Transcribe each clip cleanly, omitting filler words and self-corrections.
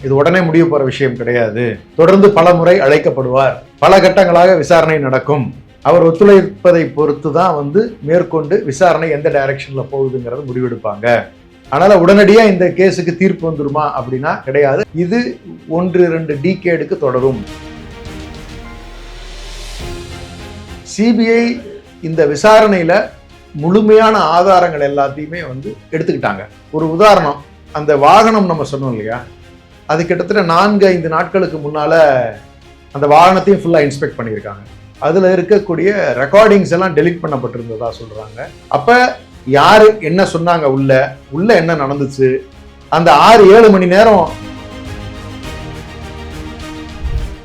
இது உடனே முடிவு போற விஷயம் கிடையாது. தொடர்ந்து பல முறை அழைக்கப்படுவார். பல கட்டங்களாக விசாரணை நடக்கும். அவர் ஒத்துழைப்பதை பொறுத்து தான் மேற்கொண்டு விசாரணை எந்த டைரக்ஷன்ல போகுதுங்கிறது முடிவெடுப்பாங்க. அதனால உடனடியா இந்த கேஸுக்கு தீர்ப்பு வந்துருமா அப்படின்னா கிடையாது. இது 1-2 டிகேடுக்கு தொடரும். சிபிஐ இந்த விசாரணையில முழுமையான ஆதாரங்கள் எல்லாத்தையுமே எடுத்துக்கிட்டாங்க. ஒரு உதாரணம், அந்த வாகனம் நம்ம சொன்னோம் இல்லையா, அது கிட்டத்தட்ட 4-5 நாட்களுக்கு முன்னால அந்த வாகனத்தையும் ஃபுல்லா இன்ஸ்பெக்ட் பண்ணியிருக்காங்க. அதுல இருக்கக்கூடிய ரெக்கார்டிங்ஸ் எல்லாம் டெலீட் பண்ணப்பட்டிருந்ததா சொல்றாங்க. அப்ப யாரு என்ன சொன்னாங்க, உள்ள என்ன நடந்துச்சு, அந்த 6-7 மணி நேரம்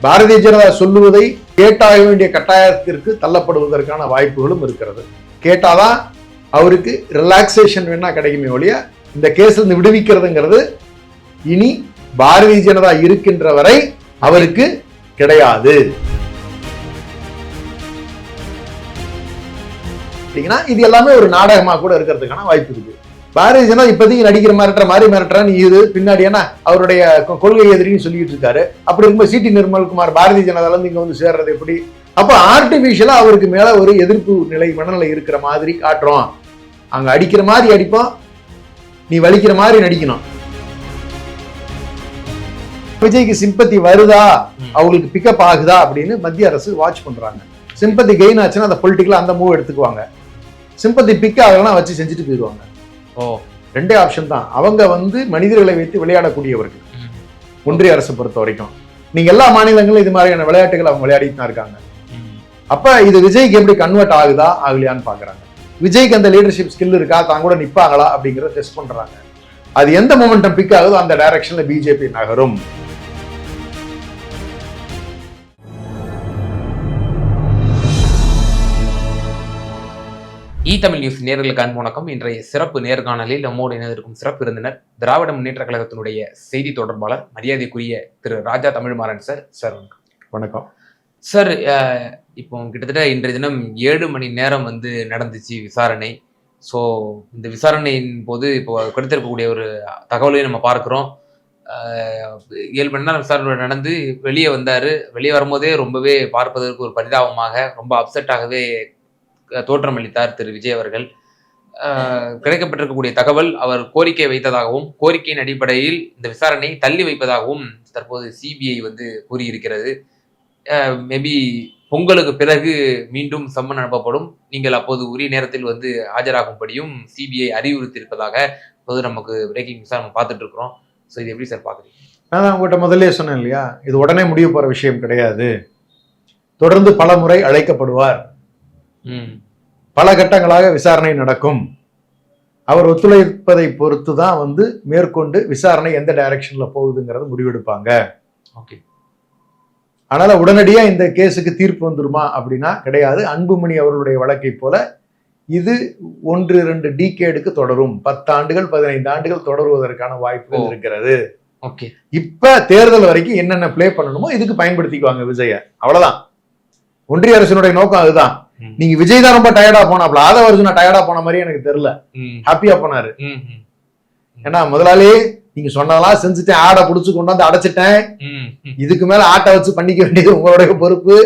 பாரதிய ஜனதா சொல்லுவதை கேட்டாக வேண்டிய கட்டாயத்திற்கு தள்ளப்படுவதற்கான வாய்ப்புகளும் இருக்கிறது. கேட்டாதான் அவருக்கு ரிலாக்ஸேஷன் வேணா கிடைக்குமே ஒழிய இந்த கேஸ்ல இருந்து விடுவிக்கிறதுங்கிறது இனி பாரதிய ஜனதா இருக்கின்ற வரை அவருக்கு கிடையாது. இது எல்லாமே ஒரு நாடகமா கூட இருக்கிறதுக்கான வாய்ப்பு இருக்கு. பாரதிய ஜனதா இப்போதைக்கு நடிக்கிற மிரட்டுறான்னு இது பின்னாடி என்ன அவருடைய கொள்கை எதிரின்னு சொல்லிட்டு இருக்காரு. அப்படி இருக்கும்போது சிடி நிர்மல்குமார் பாரதிய ஜனதால இருந்து இங்க சேர்றது எப்படி? அப்ப ஆர்டிபிஷியலா அவருக்கு மேல ஒரு எதிர்ப்பு நிலை, மனநிலை இருக்கிற மாதிரி காட்டுறோம். அங்க அடிக்கிற மாதிரி அடிப்போம், நீ வலிக்கிற மாதிரி நடிக்கணும். விஜய்க்கு சிம்பத்தி வருதா, அவங்களுக்கு பிக்கப் ஆகுதா அப்படின்னு மத்திய அரசு வாட்ச் பண்றாங்க. சிம்பத்தி கெயின் ஆச்சுன்னா அந்த பொலிட்டிக்கலா அந்த மூவ் எடுத்துக்குவாங்க. சிம்பத்தி பிக் ஆகலாம் வச்சு செஞ்சுட்டு போயிடுவாங்க. ரெண்டே ஆப்ஷன் தான். அவங்க மனிதர்களை வைத்து விளையாடக்கூடியவர்கள். ஒன்றிய அரசு பொறுத்த வரைக்கும் நீங்க எல்லா மாநிலங்களும் இது மாதிரியான விளையாட்டுகள் அவங்க விளையாடிட்டு தான் இருக்காங்க. அப்ப இது விஜய்க்கு எப்படி கன்வெர்ட் ஆகுதா ஆகலையான்னு பாக்குறாங்க. விஜய்க்கு அந்த லீடர்ஷிப் ஸ்கில் இருக்கா, தான் கூட நிப்பாங்களா அப்படிங்கறத டெஸ்ட் பண்றாங்க. அது எந்த மொமெண்டம் பிக் ஆகுதோ அந்த டைரக்ஷன்ல பிஜேபி நகரும். தமிழ் நியூஸ் நேயர்களுக்கு அன்பு வணக்கம். இன்றைய சிறப்பு நேர்காணலில் நம்மோடு இணைந்திருக்கும் சிறப்பு விருந்தினர் திராவிட முன்னேற்ற கழகத்தினுடைய செய்தி தொடர்பாளர் மரியாதைக்குரிய திரு ராஜா தமிழ்மாறன் சார். சார் வணக்கம் சார். இப்போ கிட்டத்தட்ட இன்றைய தினம் 7 மணி நேரம் நடந்துச்சு விசாரணை. ஸோ இந்த விசாரணையின் போது இப்போ கிடைத்திருக்கக்கூடிய ஒரு தகவலையும் நம்ம பார்க்குறோம். 7 மணி நேரம் விசாரணை நடந்து வெளியே வந்தார். வெளியே வரும்போதே ரொம்பவே பார்ப்பதற்கு ஒரு பரிதாபமாக, ரொம்ப அப்செட்டாகவே தோற்றமளித்தார் திரு விஜய் அவர்கள். கிடைக்கப்பட்டிருக்கக்கூடிய தகவல், அவர் கோரிக்கை வைத்ததாகவும் கோரிக்கையின் அடிப்படையில் இந்த விசாரணையை தள்ளி வைப்பதாகவும் தற்போது சிபிஐ கூறியிருக்கிறது. மேபி பொங்கலுக்கு பிறகு மீண்டும் சம்மன் அனுப்பப்படும், நீங்கள் அப்போது உரிய நேரத்தில் ஆஜராகும்படியும் சிபிஐ அறிவுறுத்தியிருப்பதாக இப்போது நமக்கு பிரேக்கிங் நியூஸாக நம்ம பார்த்துட்டு இருக்கிறோம். ஸோ இது எப்படி சார் பார்க்குறீங்க? நான் உங்கள்கிட்ட முதல்ல சொன்னேன் இல்லையா, இது உடனே முடிவு போற விஷயம் கிடையாது. தொடர்ந்து பல முறை அழைக்கப்படுவார். பல கட்டங்களாக விசாரணை நடக்கும். அவர் ஒத்துழைப்பதை பொறுத்து தான் மேற்கொண்டு விசாரணை எந்த டைரக்ஷன்ல போகுதுங்கிறது முடிவெடுப்பாங்க. அதனால உடனடியா இந்த கேஸுக்கு தீர்ப்பு வந்துருமா அப்படின்னா கிடையாது. அன்புமணி அவர்களுடைய வழக்கை போல இது 1-2 டிகேடுக்கு தொடரும். 10 ஆண்டுகள் 15 ஆண்டுகள் தொடருவதற்கான வாய்ப்புகள் இருக்கிறது. இப்ப தேர்தல் வரைக்கும் என்னென்ன பிளே பண்ணணுமோ இதுக்கு பயன்படுத்திக்குவாங்க விஜய. அவ்வளவுதான். ஒன்றிய அரசினுடைய நோக்கம் அதுதான். நீங்க விஜய் தான் ரொம்ப டயர்டா போனாப்ல, ஆதவர்ஜுனா டயர்டா போன மாதிரி எனக்கு தெரியல, ஹாப்பியா போனாரு. ஏன்னா முதலாளி நீங்க சொன்னதெல்லாம் செஞ்சுட்டேன், ஆடை புடிச்சு கொண்டு அடைச்சிட்டேன், இதுக்கு மேல ஆட்டை வச்சு பண்ணிக்க வேண்டியது உங்களுடைய பொறுப்பு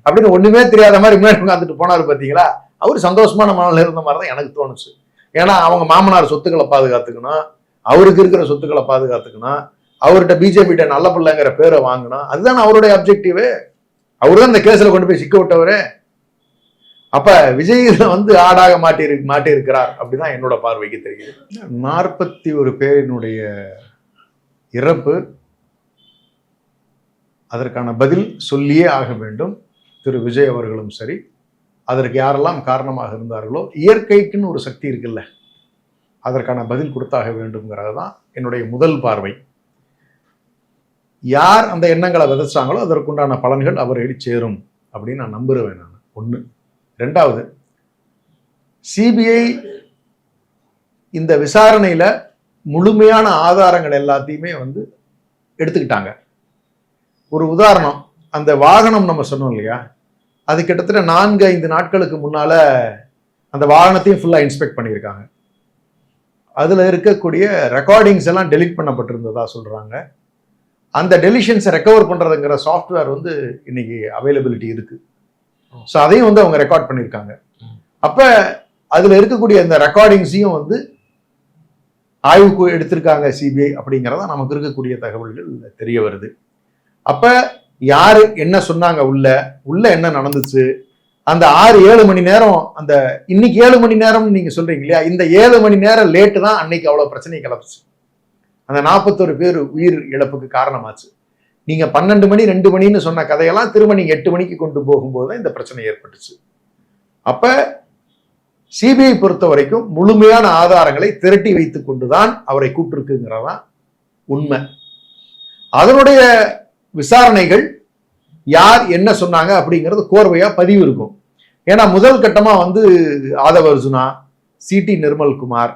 அப்படின்னு ஒண்ணுமே தெரியாத மாதிரி முன்னாடி உட்காந்துட்டு போனாரு. பாத்தீங்களா, அவரு சந்தோஷமான மனநிலை இருந்த மாதிரிதான் எனக்கு தோணுச்சு. ஏன்னா அவங்க மாமனார் சொத்துக்களை பாதுகாத்துக்கணும், அவருக்கு இருக்கிற சொத்துக்களை பாதுகாத்துக்கணும், அவர்கிட்ட பிஜேபி நல்ல பிள்ளைங்கிற பேரை வாங்கணும். அதுதான் அவருடைய அப்ஜெக்டிவ். அவருதான் இந்த கேஸ்ல கொண்டு போய் சிக்க விட்டவரு. அப்ப விஜய் ஆடாக மாட்டி இருக்கிறார் அப்படிதான் என்னோட பார்வைக்கு தெரியுது. 41 பேரினுடைய இறப்பு, அதற்கான பதில் சொல்லியே ஆக வேண்டும். திரு விஜய் அவர்களும் சரி, அதற்கு யாரெல்லாம் காரணமாக இருந்தார்களோ, இயற்கைக்குன்னு ஒரு சக்தி இருக்குல்ல, அதற்கான பதில் கொடுத்தாக வேண்டும்ங்கிறது தான் என்னுடைய முதல் பார்வை. யார் அந்த எண்ணங்களை விதைச்சாங்களோ அதற்குண்டான பலன்கள் அவர்களை சேரும் அப்படின்னு நான் நம்புறேன். நான் ஒண்ணு. ரெண்டாவது, சிபிஐ இந்த விசாரணையில முழுமையான ஆதாரங்கள் எல்லாத்தையுமே எடுத்துக்கிட்டாங்க. ஒரு உதாரணம், அந்த வாகனம் நம்ம சொன்னோம் இல்லையா, அது கிட்டத்தட்ட 4-5 நாட்களுக்கு முன்னால அந்த வாகனத்தையும் ஃபுல்லா இன்ஸ்பெக்ட் பண்ணியிருக்காங்க. அதுல இருக்கக்கூடிய ரெக்கார்டிங்ஸ் எல்லாம் டெலீட் பண்ணப்பட்டிருந்ததா சொல்றாங்க. அந்த டெலிஷன்ஸை ரெக்கவர் பண்றதுங்கிற சாஃப்ட்வேர் வந்து இன்னைக்கு அவைலபிலிட்டி இருக்கு. ஸோ அதையும் வந்து அவங்க ரெக்கார்ட் பண்ணியிருக்காங்க. அப்ப அதுல இருக்கக்கூடிய இந்த ரெக்கார்டிங்ஸையும் வந்து ஆய்வுக்கு எடுத்திருக்காங்க சிபிஐ அப்படிங்கிறத நமக்கு இருக்கக்கூடிய தகவல்கள் தெரிய வருது. அப்ப யாரு என்ன சொன்னாங்க, உள்ள என்ன நடந்துச்சு, அந்த 6-7 மணி நேரம், அந்த இன்னைக்கு 7 மணி நேரம் நீங்க சொல்றீங்க இல்லையா, இந்த 7 மணி நேரம் லேட்டு தான் அன்னைக்கு அவ்வளவு பிரச்சனை கிளப்புச்சு. அந்த 41 பேர் உயிர் இழப்புக்கு காரணமாச்சு. நீங்க 12 மணி 2 மணின்னு சொன்ன கதையெல்லாம் திரும்ப நீங்க 8 மணிக்கு கொண்டு போகும்போது தான் இந்த பிரச்சனை ஏற்பட்டுச்சு. அப்ப சிபிஐ பொறுத்த வரைக்கும் முழுமையான ஆதாரங்களை திரட்டி வைத்துக் கொண்டுதான் அவரை கூப்பிட்டுருக்குங்கிறதான் உண்மை. அதனுடைய விசாரணைகள் யார் என்ன சொன்னாங்க அப்படிங்கிறது கோர்வையா பதிவு இருக்கும். ஏன்னா முதல் கட்டமா வந்து Aadhav Arjuna, CT Nirmalkumar,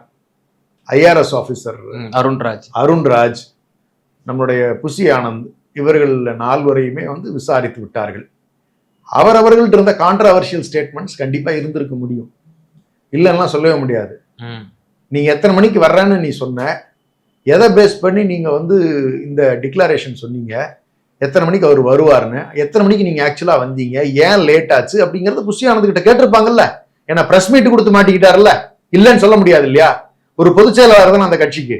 IRS officer Arunraj, நம்முடைய புசி ஆனந்த், இவர்கள் 4 வரையுமே வந்து விசாரித்து விட்டார்கள். அவர்கள்ட்ட இருந்த கான்ட்ரவர்ஷியல் ஸ்டேட்மெண்ட்ஸ் கண்டிப்பா இருந்திருக்க முடியும், இல்லைன்னா சொல்லவே முடியாது. நீங்க எத்தனை மணிக்கு வர்றேன்னு நீ சொன்ன, எதை பேஸ் பண்ணி நீங்க வந்து இந்த டிக்ளரேஷன் சொன்னீங்க, எத்தனை மணிக்கு அவர் வருவாருன்னு, எத்தனை மணிக்கு நீங்க ஆக்சுவலா வந்தீங்க, ஏன் லேட் ஆச்சு அப்படிங்கறது புஷி ஆனந்த் கிட்ட கேட்டிருப்பாங்கல்ல. ஏன்னா பிரஸ் மீட் கொடுத்து மாட்டிக்கிட்டாருல்ல, இல்லைன்னு சொல்ல முடியாது இல்லையா, ஒரு பொதுச் செயலாளர் தான் அந்த கட்சிக்கு.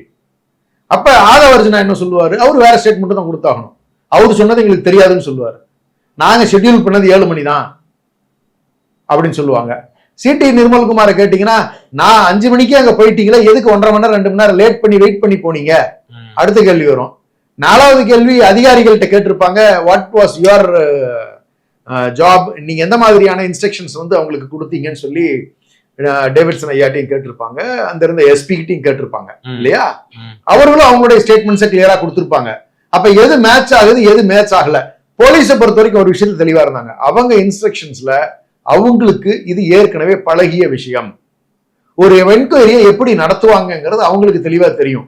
அப்ப ஆதவ அர்ஜுனா என்ன சொல்லுவாரு, அவர் வேற ஸ்டேட்மெண்ட் தான் கொடுத்தாகணும், அவரு சொன்னது எங்களுக்கு தெரியாதுன்னு சொல்லுவாரு. நாங்க ஷெட்யூல் பண்ணது 7 மணி தான் அப்படின்னு சொல்லுவாங்க. சிடி நிர்மல்குமாரை கேட்டீங்கன்னா, நான் 5 மணிக்கே அங்க போயிட்டீங்களா, எதுக்கு 1.5 மணி நேரம் 2 மணி நேரம் லேட் பண்ணி வெயிட் பண்ணி போனீங்க, அடுத்த கேள்வி வரும். 4வது கேள்வி அதிகாரிகள்கிட்ட கேட்டிருப்பாங்க, வாட் வாஸ் யுவர் ஜாப், நீங்க எந்த மாதிரியான இன்ஸ்ட்ரக்ஷன்ஸ் வந்து அவங்களுக்கு கொடுத்தீங்கன்னு சொல்லி டேவிட்சன் ஐயாட்டையும் கேட்டிருப்பாங்க, அந்த இருந்த எஸ்பி கிட்டையும் கேட்டிருப்பாங்க இல்லையா. அவர்களும் அவங்களுடைய ஸ்டேட்மெண்ட்ஸை கிளியரா கொடுத்திருப்பாங்க. அப்ப எது மேட்ச் ஆகுது எது மேட்ச் ஆகல, போலீஸை பொறுத்த வரைக்கும் ஒரு விஷயத்துல தெளிவா இருந்தாங்க. அவங்க இன்ஸ்ட்ரக்ஷன்ஸ்ல அவங்களுக்கு இது ஏற்கனவே பழகிய விஷயம், ஒரு என்கொயரியை எப்படி நடத்துவாங்கிறது அவங்களுக்கு தெளிவா தெரியும்.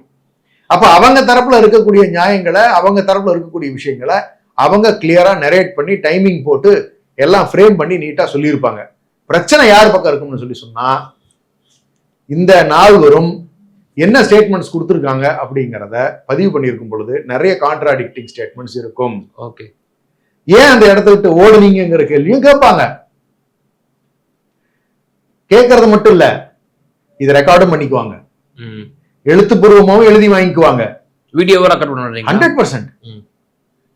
அப்ப அவங்க தரப்புல இருக்கக்கூடிய நியாயங்களை, அவங்க தரப்புல இருக்கக்கூடிய விஷயங்களை அவங்க கிளியரா நரேட் பண்ணி டைமிங் போட்டு எல்லாம் ஃப்ரேம் பண்ணி நீட்டா சொல்லியிருப்பாங்க. பிரச்சனை யார் பக்கம் இருக்கும்னு சொல்லி சொன்னா, இந்த 4வரும் என்ன ஸ்டேட்மெண்ட்ஸ் கொடுத்துருக்காங்க அப்படிங்கிறத பதிவு பண்ணியிருக்கும் பொழுது நிறைய கான்ட்ராடிக்டிங் ஸ்டேட்மெண்ட்ஸ் இருக்கும். ஓகே, ஏன் அந்த இடத்த விட்டு ஓடுனீங்கிற கேள்வியும் கேட்பாங்க. கேட்கறது மட்டும் இல்ல, இதை ரெக்கார்டும் பண்ணிக்குவாங்க, எழுத்துப்பூர்வமாவும் எழுதி வாங்கிக்குவாங்க, வீடியோவா ரெக்கார்ட் பண்ணுவீங்க 100%.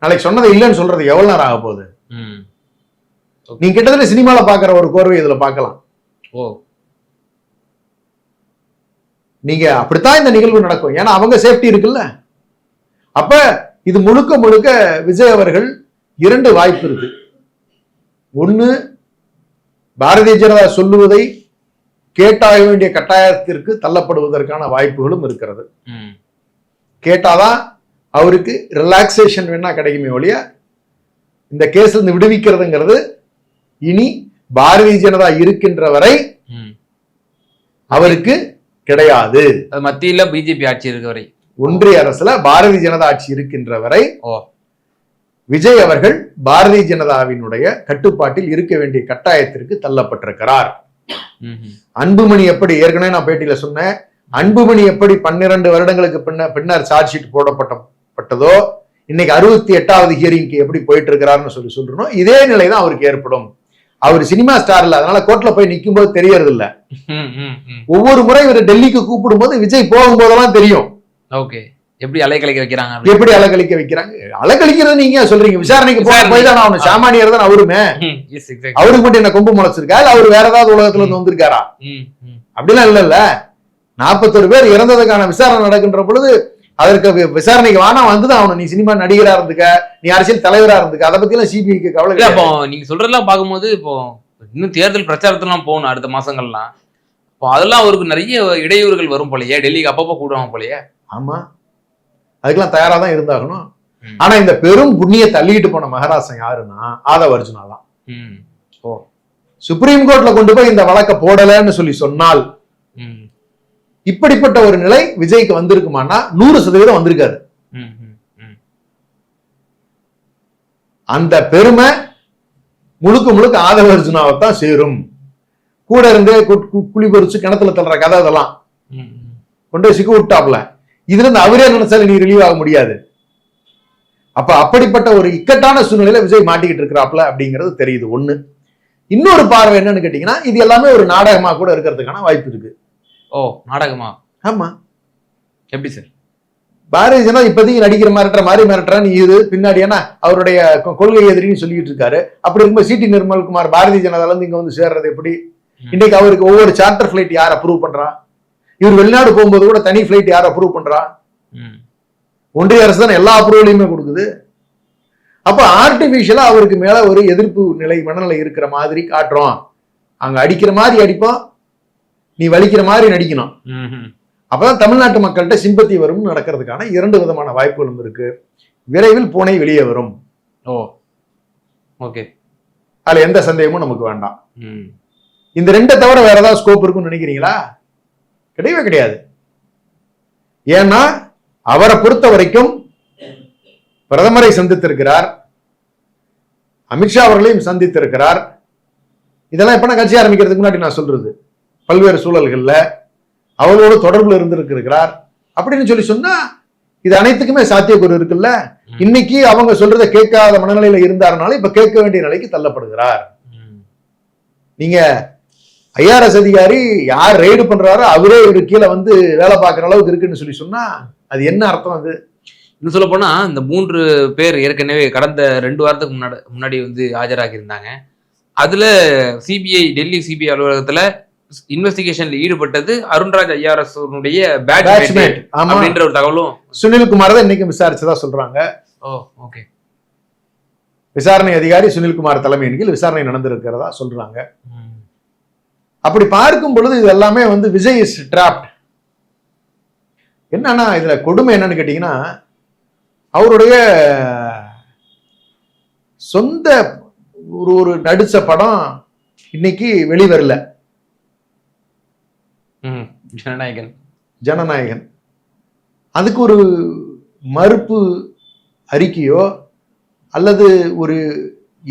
நாளைக்கு சொன்னதை இல்லைன்னு சொல்றது எவ்வளவு நேரம் ஆக போகுது? நீங்க கிட்டத்தட்ட சினிமால பாக்குற ஒரு கோர்வை இதுல பார்க்கலாம். நீங்க அப்படித்தான் இந்த நிகழ்வு நடக்கும், ஏன்னா அவங்க சேஃப்டி இருக்குல்ல. அப்ப இது முழுக்க முழுக்க விஜய் அவர்கள் 2 வாய்ப்பு இருக்கு. ஒண்ணு, பாரதிய ஜனதா சொல்லுவதை கேட்டாக வேண்டிய கட்டாயத்திற்கு தள்ளப்படுவதற்கான வாய்ப்புகளும் இருக்கிறது. கேட்டாதான் அவருக்கு ரிலாக்ஸேஷன் வேணா கிடைக்குமே ஒழிய இந்த கேஸ் இருந்து விடுவிக்கிறதுங்கிறது இனி பாரதிய ஜனதா இருக்கின்ற வரை அவருக்கு கிடையாது. மத்தியில பிஜேபி ஆட்சி இருக்க வரை, ஒன்றிய அரசுல பாரதிய ஜனதா ஆட்சி இருக்கின்ற வரை விஜய் அவர்கள் பாரதிய ஜனதாவினுடைய கட்டுப்பாட்டில் இருக்க வேண்டிய கட்டாயத்திற்கு தள்ளப்பட்டிருக்கிறார். அன்புமணி எப்படி, ஏற்கனவே நான் பேட்டியில சொன்னேன், அன்புமணி எப்படி 12 வருடங்களுக்கு பின்னர் சார்ஜ் ஷீட் போடப்பட்டதோ, இன்னைக்கு 68வது ஹியரிங்க்கு எப்படி போயிட்டு இருக்கிறாருன்னு சொல்றோம், இதே நிலைதான் அவருக்கு ஏற்படும். அவர் சினிமா ஸ்டார் இல்ல, அதனால கோர்ட்ல போய் நிற்கும் போது தெரியறது இல்ல. ஒவ்வொரு முறை இவர் டெல்லிக்கு கூப்பிடும் போது விஜய் போகும்போதெல்லாம் தெரியும். ஓகே, எப்படி அலைக்கழிக்க வைக்கிறாங்க, எப்படி அலைக்கழிக்க வைக்கிறாங்க. அலைக்கழிக்கிறது நீங்க சொல்றீங்க, விசாரணைக்கு போய் தான் அவனு சாமானியர் தான் அவருமே. அவருக்கு மட்டும் என்ன கொம்பு முளைச்சிருக்கா, இல்ல அவரு வேற ஏதாவது உலகத்துல இருந்து வந்திருக்காரா? அப்படிலாம் இல்ல. 41 பேர் இறந்ததுக்கான விசாரணை நடக்கின்ற பொழுது அதற்கு விசாரணைக்கு வானா வந்துதான் அவனு. நீ சினிமா நடிகரா இருந்துக்க, நீ அரசியல் தலைவரா இருந்துக்க, அதை பத்தி எல்லாம் சிபிஐக்கு கவலை இல்லை. இப்போ நீங்க சொல்றதெல்லாம் பார்க்கும்போது இப்போ இன்னும் தேர்தல் பிரச்சாரத்துலாம் போகணும் அடுத்த மாசங்கள்லாம், இப்போ அதெல்லாம் அவருக்கு நிறைய இடையூறுகள் வரும் போலயே, டெல்லிக்கு அப்பப்போ கூடுவாங்க போலயே. ஆமா, அதுக்கெல்லாம் தயாரா தான் இருந்தாகணும். ஆனா இந்த பெரும் புண்ணிய தள்ளிட்டு போன மகாராசன் யாருன்னா ஆதவ அர்ஜுனா தான். சுப்ரீம் கோர்ட்ல கொண்டு போய் இந்த வழக்க போடலன்னு சொல்லி சொன்னால் இப்படிப்பட்ட ஒரு நிலை விஜய்க்கு வந்திருக்குமானா 100% வந்திருக்காரு. அந்த பெருமை முழுக்க முழுக்க ஆதவ அர்ஜுனாவை தான் சேரும். கூட இருந்து குழி பொறிச்சு கிணத்துல தள்ளுற கதை அதெல்லாம் கொண்டு போய் சிக்க விட்டாப்ல. இதுல இருந்து அவரே நினைச்சாலும் நீ ரிலீவ் ஆக முடியாது. அப்ப அப்படிப்பட்ட ஒரு இக்கட்டான சூழ்நிலையில விஜய் மாட்டிக்கிட்டு இருக்கிறாப்ல அப்படிங்கிறது தெரியுது ஒண்ணு. இன்னொரு பார்வை என்னன்னு கேட்டீங்கன்னா, இது எல்லாமே ஒரு நாடகமா கூட இருக்கிறதுக்கான வாய்ப்பு இருக்கு. ஓ, நாடகமா? ஆமா, எப்படி சார்? பாரதிய ஜனதா இப்போதைக்கு நடிக்கிற மிரட்டுறான்னு இது பின்னாடி ஏன்னா அவருடைய கொள்கை எதிரின்னு சொல்லிட்டு இருக்காரு. அப்படி இருக்கும்போது சிடி நிர்மல்குமார் பாரதிய ஜனதால இருந்து இங்க வந்து சேர்றது எப்படி? இன்னைக்கு அவருக்கு ஒவ்வொரு சார்ட்டர் பிளைட் யார் அப்ரூவ் பண்றா? இவர் வெளிநாடு போகும்போது கூட தனி பிளைட் யார் அப்ரூவ் பண்றா? ஒன்றிய அரசு தான் எல்லா அப்ரூவலையுமே கொடுக்குது. அப்ப ஆர்டிபிஷியலா அவருக்கு மேல ஒரு எதிர்ப்பு நிலை மனநிலை இருக்கிற மாதிரி காட்டுறோம். அங்க அடிக்கிற மாதிரி அடிப்போம், நீ வலிக்கிற மாதிரி நடிக்கணும். அப்பதான் தமிழ்நாட்டு மக்கள்கிட்ட சிம்பத்தி வரும் நடக்கிறதுக்கான 2 விதமான வாய்ப்புகளும் இருக்கு. விரைவில் பூனை வெளியே வரும். ஓ, ஓகே, அதுல எந்த சந்தேகமும் நமக்கு வேண்டாம். இந்த 2 தவிர வேற ஏதாவது ஸ்கோப் இருக்குன்னு நினைக்கிறீங்களா? கிடையவே கிடையாது. ஏன்னா அவரை பொறுத்த வரைக்கும் பிரதமரை சந்தித்திருக்கிறார், அமித்ஷா அவர்களையும் சந்தித்திருக்கிறார். இதெல்லாம் எப்ப கட்சி ஆரம்பிக்கிறதுக்கு முன்னாடி நான் சொல்றது, பல்வேறு சூழல்கள்ல அவரோடு தொடர்புல இருந்திருக்கிறார் அப்படின்னு சொல்லி சொன்னா இது அனைத்துக்குமே சாத்தியக்கூறு இருக்குல்ல. இன்னைக்கு அவங்க சொல்றதை கேட்காத மனநிலையில இருந்தாருனால இப்ப கேட்க வேண்டிய நிலைக்கு தள்ளப்படுகிறார். நீங்க ஐஆர்எஸ் அதிகாரி யார் ரெய்டு பண்றாரோ அவரே ஒரு கீழே வந்து வேலை பார்க்குற அளவுக்கு இருக்குன்னு சொல்லி சொன்னா அது என்ன அர்த்தம்? அது இன்னும் சொல்ல போனா இந்த 3 பேர் ஏற்கனவே கடந்த 2 வாரத்துக்கு முன்னாடி வந்து ஆஜராகி இருந்தாங்க. அதுல சிபிஐ டெல்லி சிபிஐ அலுவலகத்துல இன்வெஸ்டிகேஷன்ல ஈடுபட்டது அருண்ராஜ் ஐஆர்எஸ் பேட்ச்மேட் அப்படின்ற ஒரு தகவலும் சுனில்குமார் தான் இன்னைக்கு விசாரிச்சதா சொல்றாங்க. ஓ, ஓகே. விசாரணை அதிகாரி சுனில்குமார் தலைமையின் கீழ் விசாரணை நடந்திருக்கிறதா சொல்றாங்க. அப்படி பார்க்கும் பொழுது இது எல்லாமே வந்து விஜய் இஸ் ட்ராப்ட். என்னன்னா இதுல கொடுமை என்னன்னு கேட்டீங்கன்னா, அவருடைய சொந்த ஒரு நடிச்ச படம் இன்னைக்கு வெளிவரல. ஜனநாயகன் அதுக்கு ஒரு மறுப்பு அறிக்கையோ அல்லது ஒரு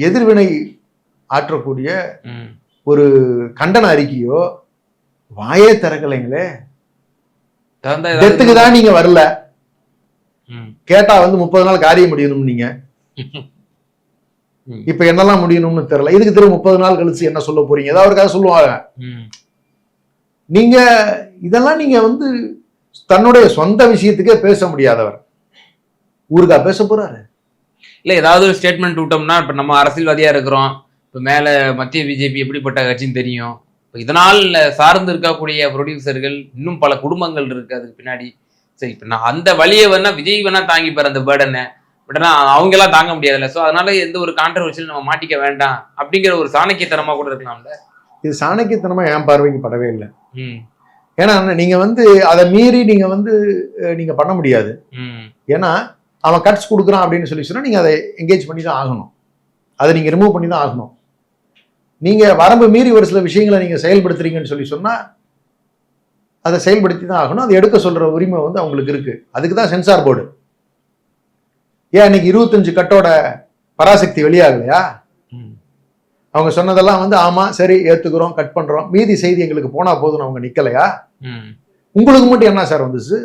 எதிர்வினை ஆற்றக்கூடிய ஒரு கண்டன அறிக்கையோ வாயே திறக்கலைங்களே. டெத்துக்கு தான் நீங்க வரல, கேட்டா வந்து 30 நாள் காரியம் முடியணும். நீங்க இப்ப என்னெல்லாம் முடியணும்னு தெரியல. இதுக்கு திரும்ப 30 நாள் கழிச்சு என்ன சொல்ல போறீங்க? ஏதாவது ஒரு கதை சொல்லுவாங்க. நீங்க இதெல்லாம் நீங்க வந்து தன்னுடைய சொந்த விஷயத்துக்கே பேச முடியாதவர் ஊருக்கா பேச போறாரு? இல்ல ஏதாவது ஒரு ஸ்டேட்மெண்ட் விட்டோம்னா இப்ப நம்ம அரசியல்வாதியா இருக்கிறோம், இப்ப மேல மத்திய பிஜேபி எப்படிப்பட்ட கட்சின்னு தெரியும். இப்போ இதனால் சார்ந்து இருக்கக்கூடிய ப்ரொடியூசர்கள் இன்னும் பல குடும்பங்கள் இருக்கு அதுக்கு பின்னாடி. சரி, இப்ப நான் அந்த வழியை வேணா விஜய் வேணா தாங்கிப்பாரு அந்த பேர்டனை, பட் ஆனால் அவங்க எல்லாம் தாங்க முடியாதுல்ல. ஸோ அதனால எந்த ஒரு கான்ட்ரவர்சியும் நம்ம மாட்டிக்க வேண்டாம் அப்படிங்கிற ஒரு சாணக்கியத்தனமா கூட இருக்கலாம்ல. இது சாணக்கியத்தனமா என் பார்வைக்கு படவே இல்லை. ஏன்னா நீங்க வந்து அதை மீறி நீங்க வந்து நீங்க பண்ண முடியாது. ஏன்னா அவன் கட்ஸ் கொடுக்குறான் அப்படின்னு சொல்லி சொன்னா நீங்க அதை என்கேஜ் பண்ணி தான் ஆகணும், அதை நீங்க ரிமூவ் பண்ணி தான் ஆகணும். நீங்க வரம்பு மீறி ஒரு சில விஷயங்களை நீங்க செயல்படுத்துறீங்கன்னு சொல்லி சொன்னா அதை செயல்படுத்தி தான் ஆகணும். அதை எடுக்க சொல்ற உரிமை வந்து அவங்களுக்கு இருக்கு. அதுக்கு தான் சென்சார் போர்டு. ஏன் இன்னைக்கு 25 கட்டோட பராசக்தி வெளியாகலையா? அவங்க சொன்னதெல்லாம் வந்து ஆமா சரி ஏத்துக்கிறோம், கட் பண்றோம், மீதி செய்தி எங்களுக்கு போனா போதும் அவங்க நிக்கலையா? உங்களுக்கு மட்டும் என்ன சார் வந்துச்சு?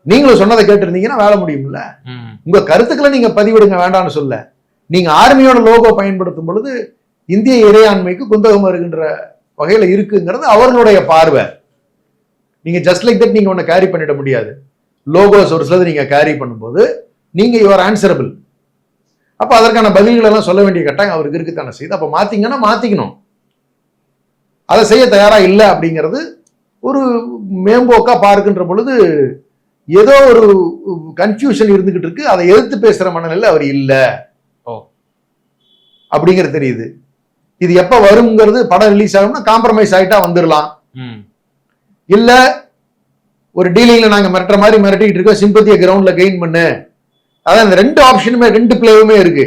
நீங்களும் சொன்னதை கேட்டிருந்தீங்கன்னா வேலை முடியும்ல. உங்க கருத்துக்களை நீங்க பதிவிடுங்க, வேண்டாம்னு சொல்ல. நீங்க ஆர்மியோட லோகோ பயன்படுத்தும் பொழுது இந்திய இறையாண்மைக்கு குந்தகம் வருகின்ற வகையில இருக்குங்கிறது அவர்களுடைய பார்வை. நீங்க ஜஸ்ட் லைக் தட் நீங்க ஒன்னு கேரி பண்ணிட முடியாது. லோகோஸ் ஒரு சிலது நீங்க கேரி பண்ணும்போது நீங்க யுவர் ஆன்சரபிள். அப்ப அதற்கான பதில்கள் எல்லாம் சொல்ல வேண்டிய கட்டாயம் அவருக்கு இருக்குத்தானே செய்யுது. அப்ப மாத்தீங்கன்னா மாத்திக்கணும். அதை செய்ய தயாரா இல்லை அப்படிங்கிறது ஒரு மேம்போக்கா பார்க்கின்ற பொழுது ஏதோ ஒரு கன்ஃபியூஷன் இருந்துகிட்டு இருக்கு. அதை எதிர்த்து பேசுற மனநிலை அவர் இல்லை அப்படிங்கிறது தெரியுது. இது எப்ப வருங்கிறது படம் ரிலீஸ் ஆகும்னா காம்ப்ரமைஸ் ஆயிட்டா வந்துடலாம். இல்ல ஒரு டீலிங்ல நாங்க மிரட்டுற மாதிரி மிரட்டிட்டு இருக்கோம், சிம்பத்தியை கிரவுண்ட்ல கெயின் பண்ணு. அதான் இந்த 2 ஆப்ஷனுமே 2 பிளேவுமே இருக்கு.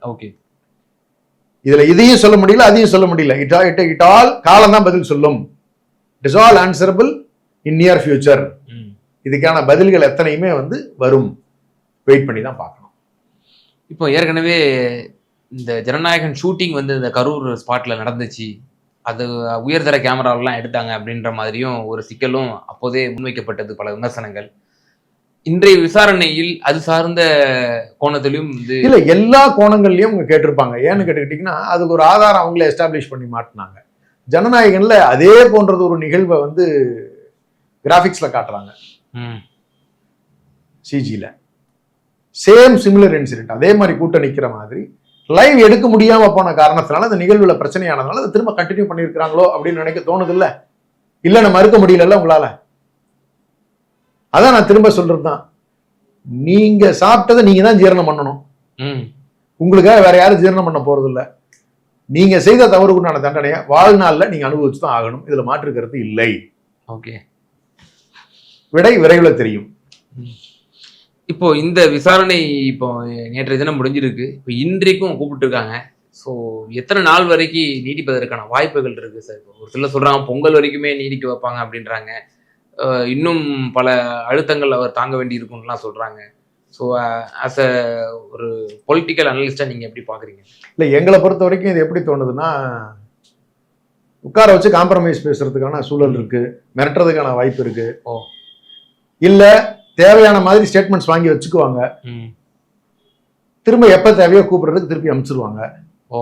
ஓகே, இதுல இதையும் சொல்ல முடியல அதையும் சொல்ல முடியல. இட் ஆல் காலம் தான் பதில் சொல்லும். It is all answerable in near future. இதுக்கான பதில்கள் எத்தனையுமே வந்து வரும். வெயிட் பண்ணி தான் பார்க்கணும். இப்போ ஏற்கனவே இந்த ஜனநாயகன் ஷூட்டிங் வந்து இந்த கரூர் ஸ்பாட்ல நடந்துச்சு, அது உயர்தர கேமராவெல்லாம் எடுத்தாங்க அப்படின்ற மாதிரியும் ஒரு சிக்கலும் அப்போதே முன்வைக்கப்பட்டது, பல விமர்சனங்கள். இன்றைய விசாரணையில் அது சார்ந்த கோணத்திலும் வந்து இல்ல எல்லா கோணங்கள்லயும் அவங்க கேட்டிருப்பாங்க. ஏன்னு கேட்டுக்கிட்டீங்கன்னா அதுக்கு ஒரு ஆதாரம் அவங்களே எஸ்டாப்ளிஷ் பண்ணி மாட்டினாங்க. ஜனநாயகன்ல அதே போன்றது ஒரு நிகழ்வை வந்து கிராபிக்ஸ்ல காட்டுறாங்க, சிஜில சேம் சிமிலர் இன்சிடென்ட், அதே மாதிரி கூட்டம் நிக்கிற மாதிரி லைவ் எடுக்க முடியாம போன காரணத்தினால அந்த நிகழ்வுல பிரச்சனையானதுனால அதை திரும்ப கண்டினியூ பண்ணியிருக்கிறாங்களோ அப்படின்னு நினைக்க தோணுது. இல்ல நம்ம மறுக்க முடியல உங்களால. அதான் நான் திரும்ப சொல்றதுதான், நீங்க சாப்பிட்டதை நீங்க தான் ஜீரணம் பண்ணணும். உங்களுக்காக வேற யாரும் ஜீரணம் பண்ண போறது இல்ல. நீங்க செய்த தவறுக்குண்டான தண்டனையை வாழ்நாள்ல நீங்க அனுபவிச்சுதான் ஆகணும். இதுல மாற்று கருத்து இல்லை. ஓகே, விடை விரைவில் தெரியும். இப்போ இந்த விசாரணை இப்போ நேற்றைய தினம் முடிஞ்சிருக்கு. இப்போ இன்றைக்கும் கூப்பிட்டு இருக்காங்க. ஸோ எத்தனை நாள் வரைக்கும் நீடிப்பதற்கான வாய்ப்புகள் இருக்கு சார்? ஒரு சிலர் சொல்றாங்க பொங்கல் வரைக்குமே நீடிக்க வைப்பாங்க அப்படின்றாங்க. இன்னும் பல அழுத்தங்கள் அவர் தாங்க வேண்டி இருக்கும்லாம் சொல்றாங்க. ஸோ ஆஸ் அ ஒரு பொலிட்டிக்கல் அனலிஸ்டா நீங்க எப்படி பாக்குறீங்க? இல்லை, எங்களை பொறுத்த வரைக்கும் இது எப்படி தோணுதுன்னா, உட்கார வச்சு காம்ப்ரமைஸ் பேசுறதுக்கான சூழல் இருக்கு, மிரட்டுறதுக்கான வாய்ப்பு இருக்கு. இல்ல தேவையான மாதிரி ஸ்டேட்மெண்ட்ஸ் வாங்கி வச்சுக்குவாங்க, திரும்ப எப்ப தேவையோ கூப்பிடுறதுக்கு திருப்பி அனுப்பிச்சிருவாங்க.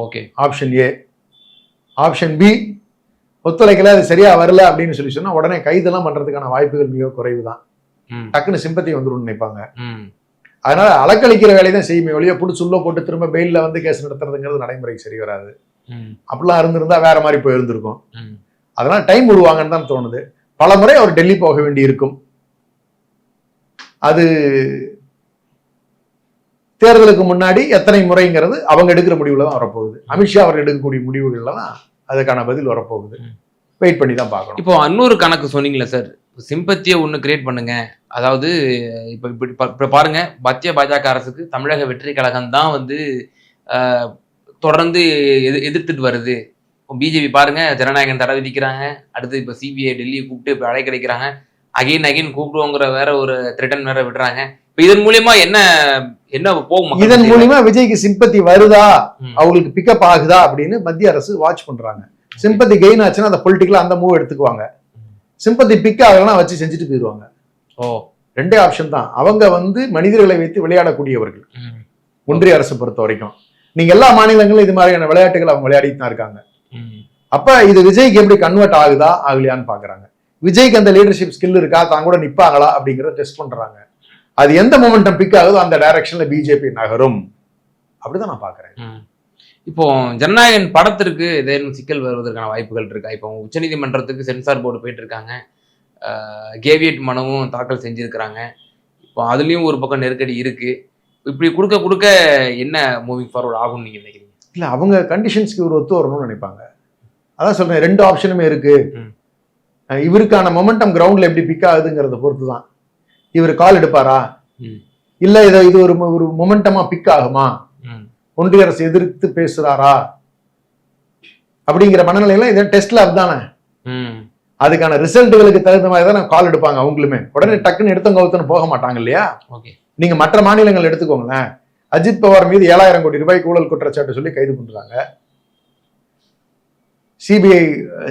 Okay, option A. Option B, ஒத்துழைக்கல, அது சரியா வரல அப்படின்னு சொல்லி சொன்னா உடனே கைதெல்லாம் பண்றதுக்கான வாய்ப்புகள் மிக குறைவு தான். டக்குன்னு சிம்பத்தி வந்துடும் நினைப்பாங்க. அதனால அலக்களிக்கிற வேலையை தான் செய்யுமே ஒழிய பிடிச்சி உள்ள போட்டு திரும்ப பெயில்ல வந்து கேஸ் நடத்துறதுங்கிறது நடைமுறைக்கு சரி வராது. அப்படிலாம் இருந்திருந்தா வேற மாதிரி போயிருந்திருக்கும். அதனால டைம் விடுவாங்கன்னு தான் தோணுது. பல முறை அவர் டெல்லி போக வேண்டி இருக்கும். அது தேர்தலுக்கு முன்னாடி எத்தனை முறைங்கிறது அவங்க எடுக்கிற முடிவுல தான் வரப்போகுது. அமித்ஷா அவர் எடுக்கக்கூடிய முடிவுகள்ல தான் அதுக்கான பதில் வரப்போகுது. வெயிட் பண்ணி தான் பார்க்கணும். இப்போ இன்னொரு கணக்கு சொன்னீங்களே சார், சிம்பத்தியை ஒன்று கிரியேட் பண்ணுங்க. அதாவது இப்போ இப்படி பாருங்க, மத்திய பாஜக அரசுக்கு தமிழக வெற்றி கழகம் தான் வந்து தொடர்ந்து எதிர்த்துட்டு வருது. பிஜேபி பாருங்க, ஜனநாயகன் தடை விதிக்கிறாங்க. அடுத்து இப்போ சிபிஐ டெல்லியை கூப்பிட்டு இப்போ அழை கிடைக்கிறாங்க. அகைன் கூப்பிடுவோங்கிற வேற ஒரு த்ரெட்டன் வேற விடுறாங்க. இப்போ இதன் மூலியமா என்ன போகும்? இதன் மூலியமா விஜய்க்கு சிம்பத்தி வருதா, அவங்களுக்கு பிக்கப் ஆகுதா அப்படின்னு மத்திய அரசு வாட்ச் பண்றாங்க. சிம்பத்தி கெயின் ஆச்சுன்னா அந்த பொலிட்டிக்கலா அந்த மூவ் எடுத்துக்குவாங்க. சிம்பத்தி பிக் ஆகலாம் வச்சு செஞ்சுட்டு போயிடுவாங்க. ரெண்டே ஆப்ஷன் தான். அவங்க வந்து மனிதர்களை வைத்து விளையாடக்கூடியவர்கள். ஒன்றிய அரசு பொறுத்த வரைக்கும் நீங்க எல்லா மாநிலங்களும் இது மாதிரியான விளையாட்டுகள் அவங்க விளையாடிட்டு தான் இருக்காங்க. அப்ப இது விஜய்க்கு எப்படி கன்வெர்ட் ஆகுதா ஆகலையான்னு பாக்குறாங்க. விஜய்க்கு அந்த லீடர்ஷிப் ஸ்கில் இருக்கா, தான் கூட நிப்பாங்களா அப்படிங்கறத டெஸ்ட் பண்றாங்க. அது எந்த மொமெண்டம் பிக் ஆகுதோ அந்த டைரக்ஷன்ல பிஜேபி நகரும். அப்படிதான் நான் பாக்குறேன். இப்போ ஜனநாயகன் படத்திற்கு ஏதேனும் சிக்கல் வருவதற்கான வாய்ப்புகள் இருக்கா? இப்போ உச்சநீதிமன்றத்துக்கு சென்சார் போர்டு போயிட்டு இருக்காங்க, கேவியட் மனுவும் தாக்கல் செஞ்சிருக்கிறாங்க. இப்போ அதுலயும் ஒரு பக்கம் நெருக்கடி இருக்கு. இப்படி கொடுக்க என்ன மூவிங் ஃபார்வர்ட் ஆகும்னு நீங்க நினைக்கிறீங்க? இல்ல, அவங்க கண்டிஷன்ஸ்க்கு இவர் ஒத்து வரணும்னு நினைப்பாங்க. அதான் சொல்றேன், ரெண்டு ஆப்ஷனுமே இருக்கு. இவருக்கான மொமெண்டம் கிரவுண்ட்ல எப்படி பிக் ஆகுதுங்கிறத பொறுத்து தான். இவர் கால் எடுப்பாரா, இல்ல இது ஒரு மொமெண்டமா பிக் ஆகுமா, ஒன்றிய அரசு எதிர்த்து பேசுறாரா அப்படிங்கிற மனநிலையில இதை டெஸ்ட்ல அதுதானே. அதுக்கான ரிசல்ட்டுகளுக்கு தகுந்த மாதிரி தான் கால் எடுப்பாங்க. அவங்களுமே உடனே டக்குன்னு எடுத்தவங்க போக மாட்டாங்க இல்லையா. நீங்க மற்ற மாநிலங்கள் எடுத்துக்கோங்களேன். அஜித் பவார் மீது 7,000 கோடி ரூபாய் ஊழல் குற்றச்சாட்டு சொல்லி கைது பண்றாங்க. சிபிஐ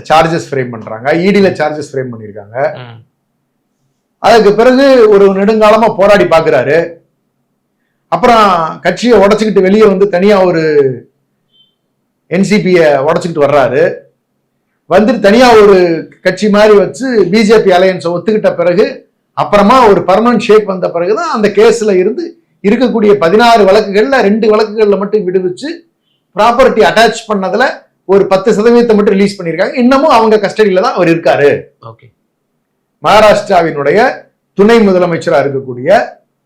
சார்ஜஸ் ஃப்ரேம் பண்றாங்க, இடில சார்ஜஸ் ஃப்ரேம் பண்ணிருக்காங்க. அதுக்கு பிறகு ஒரு நெடுங்காலமா போராடி பாக்குறாரு. அப்புறம் கட்சியை உடைச்சுக்கிட்டு வெளியே வந்து தனியா ஒரு என்சிபியை உடைச்சுக்கிட்டு வர்றாரு. வந்துட்டு தனியா ஒரு கட்சி மாதிரி வச்சு பிஜேபி அலையன்ஸை ஒத்துக்கிட்ட பிறகு அப்புறமா ஒரு பர்மனன்ட் ஷேப் வந்த பிறகுதான் அந்த கேஸ்ல இருந்து இருக்கக்கூடிய 16 வழக்குகள்ல 2 வழக்குகள்ல மட்டும் விடுவிச்சு ப்ராப்பர்ட்டி அட்டாச் பண்ணதுல ஒரு 10% மட்டும் ரிலீஸ் பண்ணிருக்காங்க. இன்னமும் அவங்க கஸ்டடியில தான் அவர் இருக்காரு. மகாராஷ்டிராவினுடைய துணை முதலமைச்சரா இருக்கக்கூடிய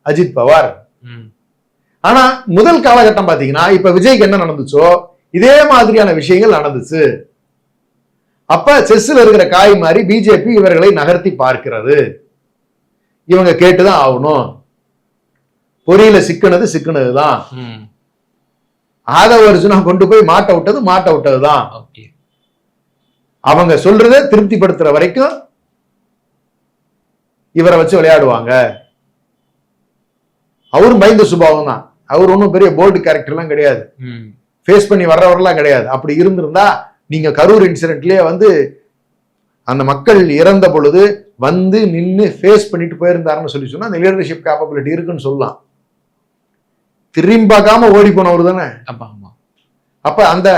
அஜித் பவார். ஆனா முதல் காலகட்டம் பாத்தீங்கன்னா இப்ப விஜய்க்கு என்ன நடந்துச்சோ இதே மாதிரியான விஷயங்கள் நடந்துச்சு. அப்ப செஸ்ல இருக்கிற காய் மாதிரி பிஜேபி இவர்களை நகர்த்தி பார்க்கிறது. இவங்க கேட்டுதான் ஆகணும். பொறியில சிக்கனதுதான். ஆதவ அர்ஜுனா கொண்டு போய் மாட்ட விட்டதுதான். அவங்க சொல்றதை திருப்திப்படுத்துற வரைக்கும் இவரை வச்சு விளையாடுவாங்க. அவரும் பயந்த சுபாவம் தான். அவர் ஒன்றும் பெரிய போல்டு கேரக்டர்லாம் கிடையாது, ஃபேஸ் பண்ணி வர்றவரெல்லாம் கிடையாது. அப்படி இருந்திருந்தா நீங்க கரூர் இன்சிடென்ட்லயே வந்து அந்த மக்கள் இறந்த பொழுது வந்து நின்று ஃபேஸ் பண்ணிட்டு போயிருந்தாருன்னு சொன்னா அந்த லீடர்ஷிப் கேப்பபிலிட்டி இருக்குன்னு சொல்லலாம். திரும்பி பார்க்காம ஓடி போனவர் தானே. அப்ப அந்த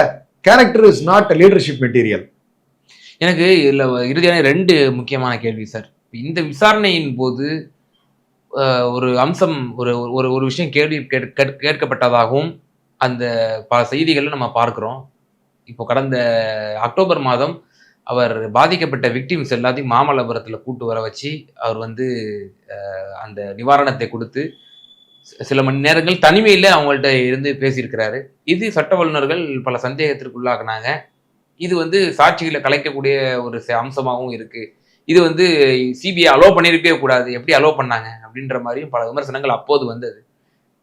character is not leadership material. எனக்கு இதுல இறுதியான 2 முக்கியமான கேள்வி சார். இந்த விசாரணையின் போது ஒரு அம்சம் ஒரு ஒரு விஷயம் கேள்வி கேட்கப்பட்டதாகவும் அந்த பல செய்திகளை நம்ம பார்க்கிறோம். இப்போ கடந்த அக்டோபர் மாதம் அவர் பாதிக்கப்பட்ட விக்டிம்ஸ் எல்லாத்தையும் மாமல்லபுரத்தில் கூட்டு வர வச்சு அவர் வந்து அந்த நிவாரணத்தை கொடுத்து சில மணி நேரங்கள் தனிமையில் அவங்கள்ட்ட இருந்து பேசியிருக்கிறாரு. இது சட்ட வல்லுநர்கள் பல சந்தேகத்திற்குள்ளாக்குனாங்க. இது வந்து சாட்சிகளை கலைக்கக்கூடிய ஒரு அம்சமாகவும் இருக்கு. இது வந்து சிபிஐ அலோவ் பண்ணியிருக்கவே கூடாது, எப்படி அலோவ் பண்ணாங்க அப்படின்ற மாதிரியும் பல விமர்சனங்கள் அப்போது வந்தது.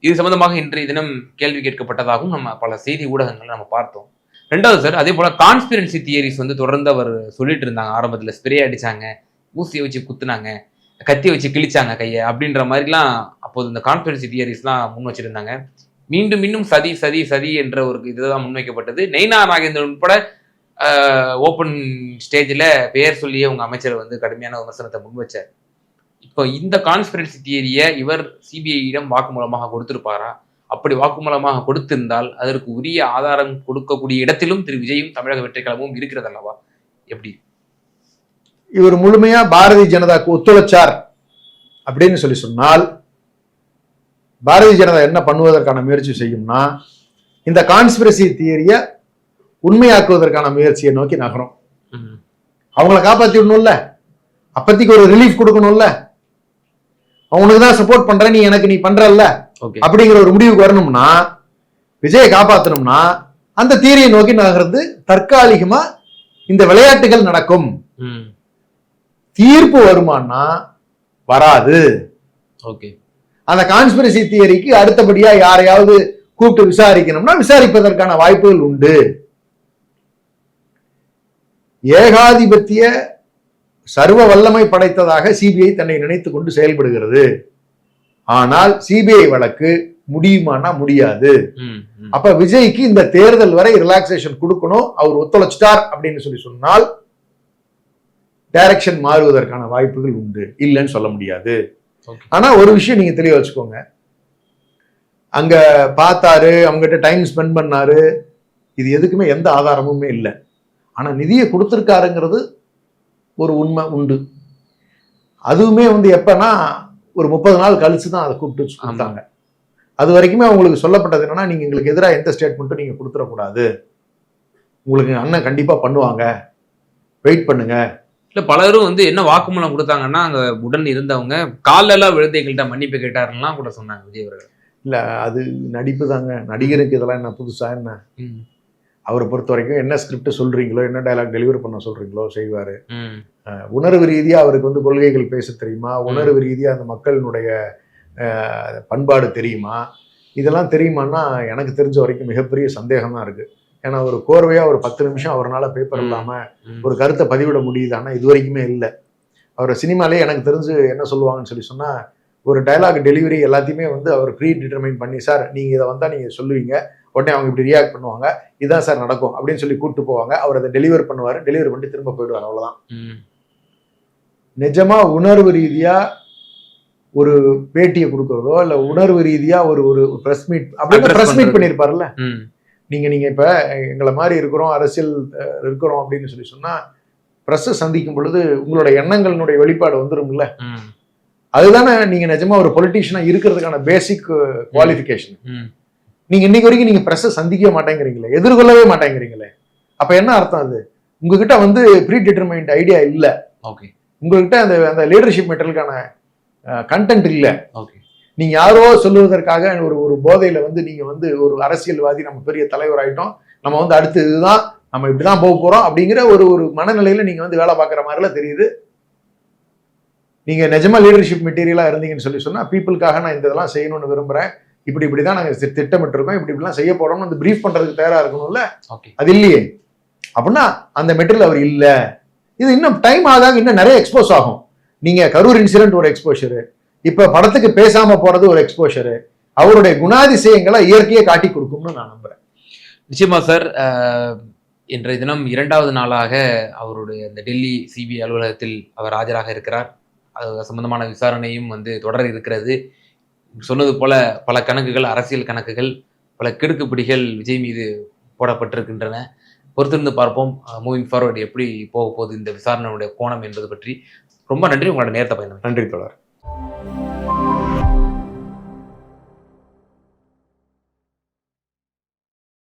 இது சம்பந்தமாக இன்றைய தினம் கேள்வி கேட்கப்பட்டதாகவும் நம்ம பல செய்தி ஊடகங்கள் நம்ம பார்த்தோம். 2வது சார், அதே போல கான்ஸ்பிரன்சி தியரிஸ் வந்து தொடர்ந்து அவர் சொல்லிட்டு இருந்தாங்க. ஆரம்பத்தில் ஸ்ப்ரே அடிச்சாங்க, ஊசியை வச்சு குத்துனாங்க, கத்தியை வச்சு கிழிச்சாங்க கையை அப்படின்ற மாதிரிலாம் அப்போது இந்த கான்ஸ்பிரன்சி தியரிஸ்லாம் முன் வச்சிருந்தாங்க. மீண்டும் சதி சதி சதி என்ற ஒரு இதுதான் முன்வைக்கப்பட்டது. நைனா நாகேந்திரன் உட்பட ஓப்பன் ஸ்டேஜில் பெயர் சொல்லியே உங்க அமைச்சர் வந்து கடுமையான விமர்சனத்தை முன் வச்சார். இப்போ இந்த கான்ஸ்பிரன்சி தியரியை இவர் சிபிஐயிடம் வாக்குமூலமாக கொடுத்திருப்பாரா? அப்படி வாக்குமூலமாக கொடுத்திருந்தால் அதற்கு உரிய ஆதாரம் கொடுக்கக்கூடிய இடத்திலும் திரு விஜயும் தமிழக வெற்றிக் கழகமும் இருக்கிறது அல்லவா? எப்படி இவர் முழுமையா பாரதிய ஜனதாக்கு ஒத்துழைச்சார் அப்படின்னு சொன்னால் பாரதிய ஜனதா என்ன பண்ணுவதற்கான முயற்சி செய்யும்னா இந்த கான்ஸ்பிரசி தியரியை உண்மையாக்குவதற்கான முயற்சியை நோக்கி நகரும். அவங்கள காப்பாத்தி விடணும்ல, அப்பத்திக்கு ஒரு ரிலீஃப் கொடுக்கணும்ல, அவனுக்கு தான் சப்போர்ட் பண்றேன், நீ பண்றல்ல அப்படிங்கிற ஒரு முடிவுக்கு வரணும்னா, விஜயை காப்பாற்றணும்னா அந்த தியரியை நோக்கி நகர்ந்து தற்காலிகமா இந்த விளையாட்டுகள் நடக்கும். தீர்ப்பு வருமானா வராது. அந்த கான்ஸ்பிரசி தியரிக்கு அடுத்தபடியா யாரையாவது கூப்பிட்டு விசாரிக்கணும்னா விசாரிப்பதற்கான வாய்ப்புகள் உண்டு. ஏகாதிபத்திய சர்வ வல்லமை படைத்ததாக சிபிஐ தன்னை நினைத்துக் கொண்டு செயல்படுகிறது. ஆனால் சிபிஐ வழக்கு முடியுமானா முடியாது. அப்ப விஜய்க்கு இந்த தேர்தல் வரை ரிலாக்ஸேஷன் கொடுக்கணும், அவர் ஒத்துழைச்சிட்டார் அப்படின்னு சொன்னால் டைரக்ஷன் மாறுவதற்கான வாய்ப்புகள் உண்டு, இல்லைன்னு சொல்ல முடியாது. ஆனா ஒரு விஷயம் நீங்க தெளிவா வச்சுக்கோங்க, அங்க பார்த்தாரு, அவங்ககிட்ட டைம் ஸ்பெண்ட் பண்ணாரு, இது எதுக்குமே எந்த ஆதாரமுமே இல்லை. ஆனா நிதியை கொடுத்திருக்காருங்கிறது ஒரு உண்மை உண்டு. அதுவுமே வந்து எப்பன்னா ஒரு 30 நாள் கழிச்சு தான் அதை கூப்பிட்டு கொடுத்தாங்க. அது வரைக்குமே அவங்களுக்கு சொல்லப்பட்டது என்னன்னா, நீங்க எங்களுக்கு எதிராக எந்த ஸ்டேட்மெண்ட்டும் நீங்க கொடுத்துடக்கூடாது, உங்களுக்கு அண்ணன் கண்டிப்பா பண்ணுவாங்க, வெயிட் பண்ணுங்க. இல்ல பலரும் வந்து என்ன வாக்குமூலம் கொடுத்தாங்கன்னா, அங்க உடன் இருந்தவங்க காலெல்லாம் விழுந்து எங்கள்கிட்ட மன்னிப்பு கேட்டாருலாம் கூட சொன்னாங்க விஜய் அவர்கள். இல்ல அது நடிப்பு தாங்க, நடிகருக்கு இதெல்லாம் என்ன புதுசா என்ன? அவரை பொறுத்த வரைக்கும் என்ன ஸ்கிரிப்ட் சொல்றீங்களோ, என்ன டைலாக் டெலிவரி பண்ண சொல்றீங்களோ செய்வாரு. உணர்வு ரீதியா அவருக்கு வந்து கொள்கைகள் பேச தெரியுமா, உணர்வு ரீதியா அந்த மக்களினுடைய பண்பாடு தெரியுமா, இதெல்லாம் தெரியுமான்னா எனக்கு தெரிஞ்ச வரைக்கும் மிகப்பெரிய சந்தேகம் தான் இருக்கு. ஏன்னா ஒரு கோர்வையா ஒரு 10 நிமிஷம் அவரால் பேப்பர் இல்லாம ஒரு கருத்தை பதிவிட முடியுது, ஆனா இது வரைக்குமே இல்லை. அவரை சினிமாலே எனக்கு தெரிஞ்சு என்ன சொல்லுவாங்கன்னு சொன்னா, ஒரு டைலாக் டெலிவரி எல்லாத்தையுமே வந்து அவர் ப்ரீ டிட்டர்மைன் பண்ணி, சார் நீங்க இதை வந்தா நீங்க சொல்லுவீங்க, உடனே அவங்க இப்படி ரியாக்ட் பண்ணுவாங்க, இதான் சார் நடக்கும் அப்படின்னு சொல்லி கூப்பிட்டு போவாங்க. அவர் அதை டெலிவர் பண்ணுவார், டெலிவரி பண்ணிட்டு திரும்ப போயிடுவார், அவ்வளவுதான். நிஜமா உணர்வு ரீதியா ஒரு பேட்டியை கொடுக்கறதோ இல்ல உணர்வு ரீதியா ஒரு ஒரு பிரஸ் மீட் அப்படின்னு பிரஸ் மீட் பண்ணிருப்பாருல்ல, நீங்க இப்ப எங்களை மாதிரி இருக்கிறோம், அரசியல் இருக்கிறோம் அப்படின்னு சொன்னா பிரஸ் சந்திக்கும் பொழுது உங்களோட எண்ணங்களினுடைய வெளிப்பாடு வந்துரும்ல. அதுதானே நீங்க நிஜமா ஒரு பொலிட்டீஷியனா இருக்கிறதுக்கான பேசிக் குவாலிஃபிகேஷன். நீங்க இன்னைக்கு வரைக்கும் நீங்க பிரஸ் சந்திக்க மாட்டேங்கிறீங்களே, எதிர்கொள்ளவே மாட்டேங்கிறீங்களே, அப்ப என்ன அர்த்தம்? அது உங்ககிட்ட வந்து ப்ரீ டிட்டர்மைன்ட் ஐடியா இல்ல, உங்ககிட்ட அந்த லீடர்ஷிப் மெட்டீரியலுக்கான கண்டென்ட் இல்ல. நீங்க யாரோ சொல்லுவதற்காக ஒரு போதையில வந்து நீங்க வந்து ஒரு அரசியல்வாதி, நம்ம பெரிய தலைவர் ஆயிட்டோம், நம்ம வந்து அடுத்து இதுதான், நம்ம இப்படிதான் போக போறோம் அப்படிங்கிற ஒரு மனநிலையில நீங்க வந்து வேலை பார்க்குற மாதிரிலாம் தெரியுது. நீங்க நிஜமா லீடர்ஷிப் மெட்டீரியலா இருந்தீங்கன்னு சொன்னா, பீப்புளுக்காக நான் இந்த இதெல்லாம் செய்யணும்னு விரும்புறேன், இப்படிதான் நாங்க திட்டமிட்டு இருக்கோம், இப்படிலாம் செய்ய போறோம்னு வந்து பிரீஃப் பண்றதுக்கு தயாரா இருக்கணும்ல. அது இல்லையே. அப்படின்னா அந்த மெட்டீரியல் அவர் இல்ல. இது இன்னும் டைம் ஆகாம இன்னும் நிறைய எக்ஸ்போஸ் ஆகும். நீங்க கரூர் இன்சிடென்ட் ஒரு எக்ஸ்போஷரு, இப்ப படத்துக்கு பேசாம போறது ஒரு எக்ஸ்போஷரு, அவருடைய குணாதிசயங்களை இயற்கையை காட்டி கொடுக்கும்னு நான் நம்புறேன். நிச்சயமா சார். இன்றைய தினம் 2வது நாளாக அவருடைய அந்த டெல்லி சிபிஐ அலுவலகத்தில் அவர் ஆஜராக இருக்கிறார். அது சம்பந்தமான விசாரணையும் வந்து தொடர இருக்கிறது. சொன்னது போல பல கணக்குகள், அரசியல் கணக்குகள், பல கிடுக்குப்பிடிகள் விஜய் மீது போடப்பட்டிருக்கின்றன. பொறுத்திருந்து பார்ப்போம். மூவிங் ஃபார்வர்ட் எப்படி போக போகுது இந்த விசாரணையுடைய கோணம் என்பது பற்றி. ரொம்ப நன்றி உங்களோட நேரத்தை பயணம். நன்றி தோழர்.